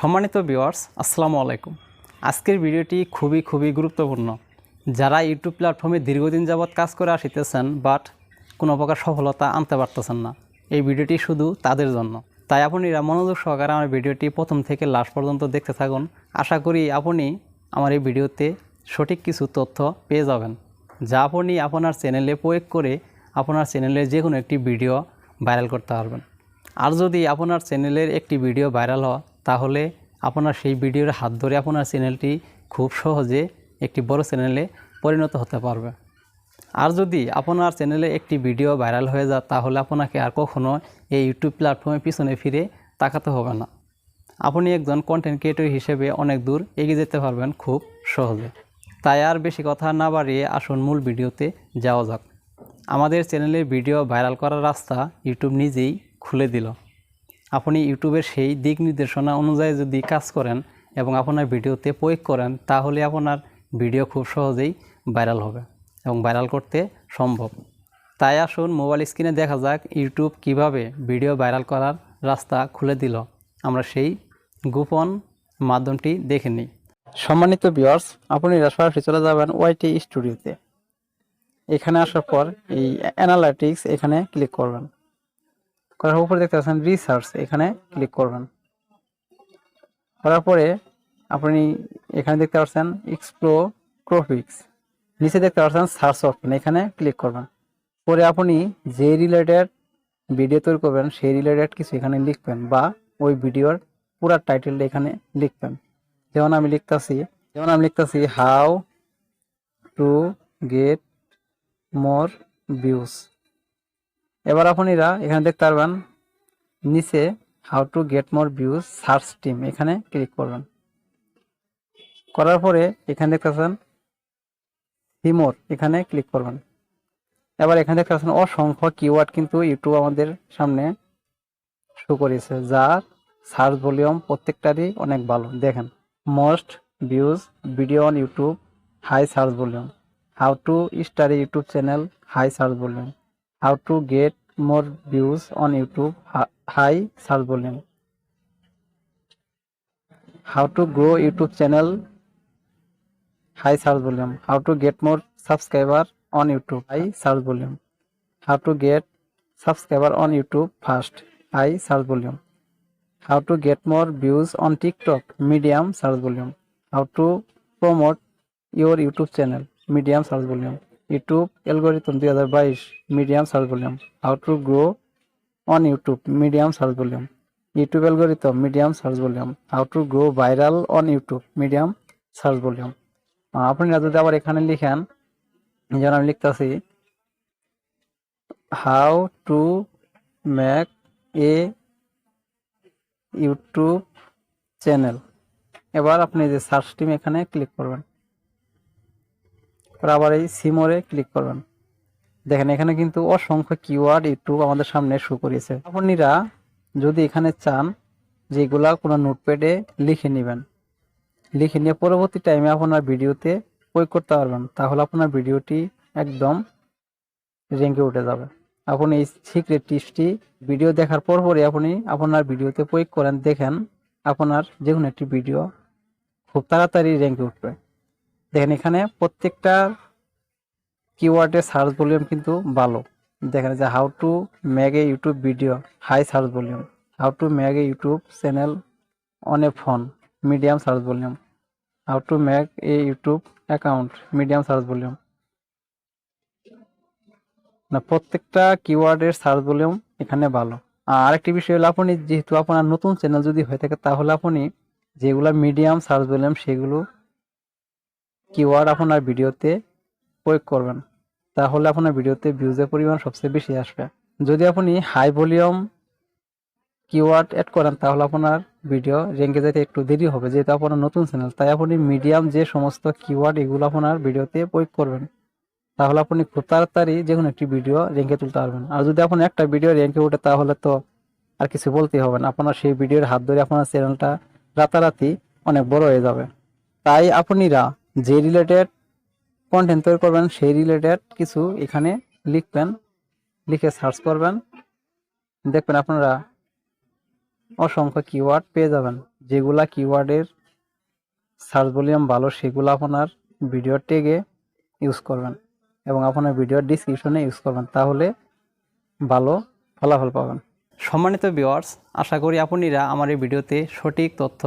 সম্মানিত ভিউয়ার্স আসসালামু আলাইকুম। আজকের ভিডিওটি খুবই গুরুত্বপূর্ণ। যারা ইউটিউব প্ল্যাটফর্মে দীর্ঘদিন যাবৎ কাজ করে আসিতেছেন বাট কোনো প্রকার সফলতা আনতে পারতেছেন না, এই ভিডিওটি শুধু তাদের জন্য। তাই আপনারা মনোযোগ সহকারে আমার ভিডিওটি প্রথম থেকে লাস্ট পর্যন্ত দেখতে থাকুন। আশা করি আপনি আমার এই ভিডিওতে সঠিক কিছু তথ্য পেয়ে যাবেন, যা আপনি আপনার চ্যানেলে প্রয়োগ করে আপনার চ্যানেলের যে কোনো একটি ভিডিও ভাইরাল করতে পারবেন। আর যদি আপনার চ্যানেলের একটি ভিডিও ভাইরাল হয় তাহলে আপনার সেই ভিডিওর হাত ধরে আপনার চ্যানেলটি খুব সহজে একটি বড় চ্যানেলে পরিণত হতে পারবে। আর যদি আপনার চ্যানেলে একটি ভিডিও ভাইরাল হয়ে যায় তাহলে আপনাকে আর কখনো এই ইউটিউব প্ল্যাটফর্মের পিছনে ফিরে তাকাতে হবে না। আপনি একজন কন্টেন্ট ক্রিয়েটর হিসেবে অনেক দূর এগিয়ে যেতে পারবেন খুব সহজে। তাই আর বেশি কথা না বাড়িয়ে আসুন মূল ভিডিওতে যাওয়া যাক। আমাদের চ্যানেলের ভিডিও ভাইরাল করার রাস্তা ইউটিউব নিজেই খুলে দিল। আপনি ইউটিউবের সেই দিক নির্দেশনা অনুযায়ী যদি কাজ করেন এবং আপনার ভিডিওতে প্রয়োগ করেন তাহলে আপনার ভিডিও খুব সহজেই ভাইরাল হবে এবং ভাইরাল করতে সম্ভব। তাই আসুন মোবাইল স্ক্রিনে দেখা যাক ইউটিউব কিভাবে ভিডিও ভাইরাল করার রাস্তা খুলে দিল। আমরা সেই গোপন মাধ্যমটি দেখে নিই। সম্মানিত ভিউয়ার্স, আপনারা সরাসরি চলে যাবেন ওয়াইটি স্টুডিওতে। এখানে আসার পর এই অ্যানালিটিক্স এখানে ক্লিক করবেন। করার উপরে দেখতে পাচ্ছেন রিসার্চ, এখানে ক্লিক করবেন। করার পরে আপনি এখানে দেখতে পাচ্ছেন এক্সপ্লোর টপিকস, নিচে দেখতে পাচ্ছেন সার্চ অপশন, এখানে ক্লিক করবেন। পরে আপনি যে রিলেটেড ভিডিও তৈরি করবেন সেই রিলেটেড কিছু এখানে লিখবেন বা ওই ভিডিওর পুরো টাইটেলটা এখানে লিখবেন। যেমন আমি লিখতেছি how to get more views. এবার আপনারা এখানে দেখতে পারবেন নিচে how to get more views search team, এখানে ক্লিক করবেন। করার পরে এখানে দেখতে পাচ্ছেন সিমোর, এখানে ক্লিক করবেন। এবার এখানে দেখতে পাচ্ছেন অসংখ্য কিওয়ার্ড কিন্তু ইউটিউব আমাদের সামনে শো করেছে, যার সার্চ ভলিউম প্রত্যেকটারই অনেক ভালো। দেখেন, most views video on YouTube, high search volume. How to start YouTube channel, high search volume. How to get more views on YouTube, high search volume. How to grow YouTube channel, high search volume. How to get more subscriber on YouTube, high search volume. How to get subscriber on YouTube fast, high search volume. How to get more views on TikTok, medium search volume. How to promote your YouTube channel, medium search volume. YouTube algorithm 2022, medium search volume. How to grow on YouTube, medium search volume. YouTube algorithm, medium search volume. How to grow viral on YouTube, medium search volume. আপনারা যদি আবার এখানে লিখেন, যেমন আমি লিখতেছি how to make a YouTube channel. এবার আপনি যে সার্চ টিম এখানে ক্লিক করবেন, আবার এই সিমোরে ক্লিক করবেন। দেখেন এখানে কিন্তু অসংখ্য কিওয়ার্ড ইউটিউব আমাদের সামনে শো করেছে। আপনারা যদি এখানে চান যেগুলা কোনো নোটপ্যাডে লিখে নেবেন, লিখে নিয়ে পরবর্তী টাইমে আপনার ভিডিওতে প্রয়োগ করতে পারবেন, তাহলে আপনার ভিডিওটি একদম র্যাঙ্কে উঠে যাবে। আপনি এই সিক্রেট টিপসটি ভিডিও দেখার পরপরই আপনি আপনার ভিডিওতে প্রয়োগ করেন, দেখেন আপনার যে কোনো একটি ভিডিও খুব তাড়াতাড়ি র্যাঙ্কে উঠবে। দেখেন এখানে প্রত্যেকটা কিওয়ার্ডের সার্চ ভলিউম কিন্তু ভালো। দেখেন যে how to make a YouTube video, high search volume. How to make a YouTube channel on a phone, medium search volume. How to make a YouTube account, medium search volume. না, প্রত্যেকটা কিওয়ার্ডের search volume এখানে ভালো। আর একটি বিষয় হলো আপনি যেহেতু আপনার নতুন চ্যানেল যদি হয়ে থাকে তাহলে আপনি যেগুলা মিডিয়াম সার্চ ভলিউম সেগুলো কিওয়ার্ড আপনার ভিডিওতে প্রয়োগ করবেন, তাহলে আপনার ভিডিওতে ভিউজের পরিমাণ সবচেয়ে বেশি আসবে। যদি আপনি হাই ভলিউম কিওয়ার্ড অ্যাড করেন তাহলে আপনার ভিডিও র্যাঙ্কে যেতে একটু দেরি হবে, যেহেতু আপনার নতুন চ্যানেল। তাই আপনি মিডিয়াম যে সমস্ত কিওয়ার্ড এগুলো আপনার ভিডিওতে প্রয়োগ করবেন, তাহলে আপনি খুব তাড়াতাড়ি যে কোনো একটি ভিডিও র্যাঙ্কে তুলতে পারবেন। আর যদি আপনি একটা ভিডিও র্যাঙ্কে ওঠে তাহলে তো আর কিছু বলতেই হবে না, আপনার সেই ভিডিওর হাত ধরে আপনার চ্যানেলটা রাতারাতি অনেক বড় হয়ে যাবে। তাই আপনারা যে রিলেটেড কন্টেন্ট তৈরি করবেন সেই রিলেটেড কিছু এখানে লিখবেন, লিখে সার্চ করবেন, দেখবেন আপনারা অসংখ্য কিওয়ার্ড পেয়ে যাবেন, যেগুলা কিওয়ার্ডের সার্চ ভলিউম ভালো সেগুলো আপনার ভিডিও ট্যাগে ইউজ করবেন এবং আপনার ভিডিওর ডিসক্রিপশনে ইউজ করবেন, তাহলে ভালো ফলাফল পাবেন। সম্মানিত ভিউয়ার্স, আশা করি আপনারা আমার এই ভিডিওতে সঠিক তথ্য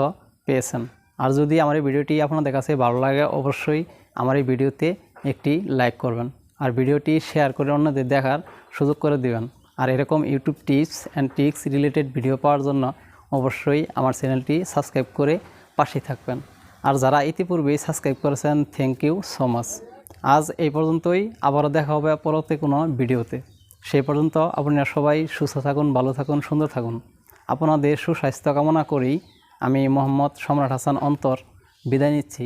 পেয়েছেন। আর যদি আমার এই ভিডিওটি আপনাদের কাছে ভালো লাগে অবশ্যই আমার এই ভিডিওতে একটি লাইক করবেন আর ভিডিওটি শেয়ার করে অন্যদের দেখার সুযোগ করে দিবেন। আর এরকম YouTube tips and tricks related video পাওয়ার জন্য অবশ্যই আমার চ্যানেলটি সাবস্ক্রাইব করে পাশে থাকবেন। আর যারা ইতিপূর্বেই সাবস্ক্রাইব করেছেন, থ্যাংক ইউ সো মাচ। আজ এই পর্যন্তই, আবারও দেখা হবে পরবর্তী কোনো ভিডিওতে। সেই পর্যন্ত আপনারা সবাই সুস্থ থাকুন, ভালো থাকুন, সুন্দর থাকুন। আপনাদের সুস্বাস্থ্য কামনা করেই আমি মোহাম্মদ সম্রাট হাসান অন্তর বিদায় নিচ্ছি।